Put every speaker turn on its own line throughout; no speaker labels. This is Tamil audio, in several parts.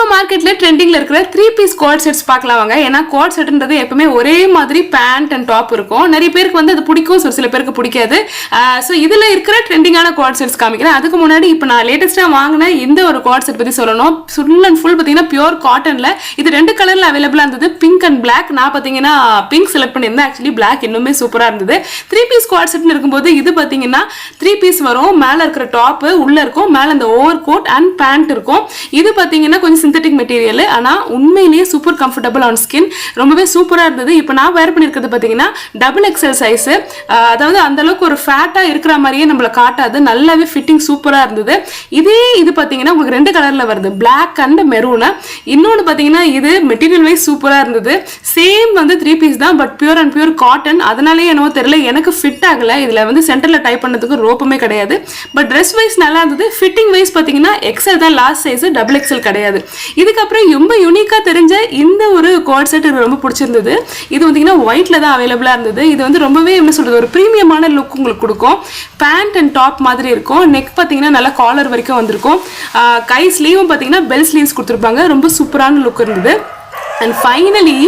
இப்போ மார்க்கெட்ல ட்ரெண்டிங்ல இருக்கிற 3-piece கோட் செட்ஸ் பார்க்கலாம் வாங்க. ஏன்னா கோட் செட்ன்றது எப்பவுமே ஒரே மாதிரி பேண்ட் அண்ட் டாப் இருக்கும். நிறைய பேருக்கு வந்து அது பிடிக்கும், சில பேருக்கு பிடிக்காது. ஸோ இதுல இருக்கிற ட்ரெண்டிங்கான கோட் செட்ஸ் காமிக்கிறேன். அதுக்கு முன்னாடி இப்போ நான் லேட்டஸ்டா வாங்கின இந்த ஒரு கோட் செட் பத்தி சொல்லணும். ஃபுல் அண்ட் ஃபுல் பார்த்தீங்கன்னா பியூர் காட்டன்ல இது 2 கலர்ல அவைலபிளா இருந்தது, பிங்க் அண்ட் பிளாக். நான் பார்த்தீங்கன்னா பிங்க் செலக்ட் பண்ணியிருந்தேன். ஆக்சுவலி பிளாக் இன்னுமே சூப்பரா இருந்தது. 3-piece கோட் செட்னு இருக்கும்போது இது பார்த்தீங்கன்னா 3 பீஸ் வரும். மேல இருக்கிற டாப் உள்ள இருக்கும், மேல அந்த ஓவர் கோட் அண்ட் பேண்ட் இருக்கும். இது பார்த்தீங்கன்னா கொஞ்சம் சிந்தட்டிக் மெட்டீரியல், ஆனால் உண்மையிலேயே சூப்பர் கம்ஃபர்டபுள் ஆன் ஸ்கின், ரொம்பவே சூப்பராக இருந்தது. இப்போ நான் வேர் பண்ணியிருக்கிறது பார்த்தீங்கன்னா XXL சைஸ், அதாவது அந்த அளவுக்கு ஒரு ஃபேட்டாக இருக்கிற மாதிரியே நம்மளை காட்டாது, நல்லாவே ஃபிட்டிங் சூப்பராக இருந்தது. இது பார்த்தீங்கன்னா உங்களுக்கு 2 கலரில் வருது, பிளாக் அண்ட் மெரூனு. இன்னொன்று பார்த்தீங்கன்னா இது மெட்டீரியல் வைஸ் சூப்பராக இருந்தது. சேம் வந்து 3 பீஸ் தான், but pure and pure cotton. அதனாலே என்னவோ தெரியல, எனக்கு ஃபிட் ஆகலை. இதில் வந்து சென்டரில் டைப் பண்ணதுக்கு ரோப்புமே கிடையாது. பட் ட்ரெஸ் வைஸ் நல்லா இருந்தது. ஃபிட்டிங் வைஸ் பார்த்தீங்கன்னா XL தான் லாஸ்ட் சைஸ், XXL கிடையாது. இதுக்கப்புறம் ரொம்ப யூனிக்கா தெரிஞ்ச இந்த ஒரு கோட் செட் எனக்கு ரொம்ப பிடிச்சிருந்தது. இது வந்து ஒயிட்ல தான் அவைலபிளா இருந்தது. இது வந்து ரொம்பவே என்ன சொல்றது, ஒரு பிரீமியமான லுக் உங்களுக்கு கொடுக்கும். பேண்ட் அண்ட் டாப் மாதிரி இருக்கும். நெக் பார்த்தீங்கன்னா நல்லா காலர் வரைக்கும் வந்திருக்கும். கை ஸ்லீவும் பார்த்தீங்கன்னா பெல் ஸ்லீவ்ஸ் கொடுத்துருப்பாங்க. ரொம்ப சூப்பரான லுக் இருந்தது. அண்ட் ஃபைனலி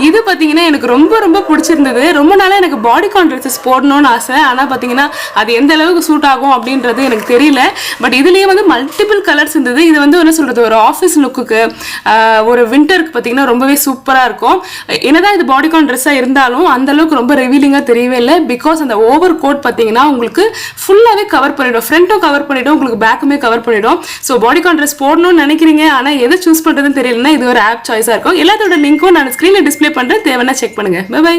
இது பார்த்தீங்கன்னா எனக்கு ரொம்ப ரொம்ப பிடிச்சிருந்தது. ரொம்ப நாளாக எனக்கு பாடிகான் ட்ரெஸ்ஸஸ் போடணும்னு ஆசை, ஆனால் பார்த்தீங்கன்னா அது எந்த அளவுக்கு சூட் ஆகும் அப்படின்றது எனக்கு தெரியல. பட் இதுலேயே வந்து மல்டிபிள் கலர்ஸ் இருந்தது. இது வந்து என்ன சொல்கிறது, ஒரு ஆஃபீஸ் லுக்குக்கு, ஒரு வின்டருக்கு பார்த்தீங்கன்னா ரொம்பவே சூப்பராக இருக்கும். என்னதான் இது பாடிகான் ட்ரெஸ்ஸாக இருந்தாலும் அந்த அளவுக்கு ரொம்ப ரிவீலிங்காக தெரியவே இல்லை. பிகாஸ் அந்த ஓவர் கோட் பார்த்தீங்கன்னா உங்களுக்கு ஃபுல்லாகவே கவர் பண்ணிடும், ஃப்ரண்ட்டும் கவர் பண்ணிடும், உங்களுக்கு பேக்குமே கவர் பண்ணிடும். ஸோ பாடிகான் ட்ரெஸ் போடணும்னு நினைக்கிறீங்க, ஆனால் எதை சூஸ் பண்ணுறதுன்னு தெரியலன்னா இது ஒரு ஆப் சாய்ஸாக இருக்கும். எல்லாத்தோட லிங்க்கும் நான் ஸ்க்ரீனில் டிஸ்பிளே பண்ணுறேன், தேவைன்னா செக் பண்ணுங்கள். பை.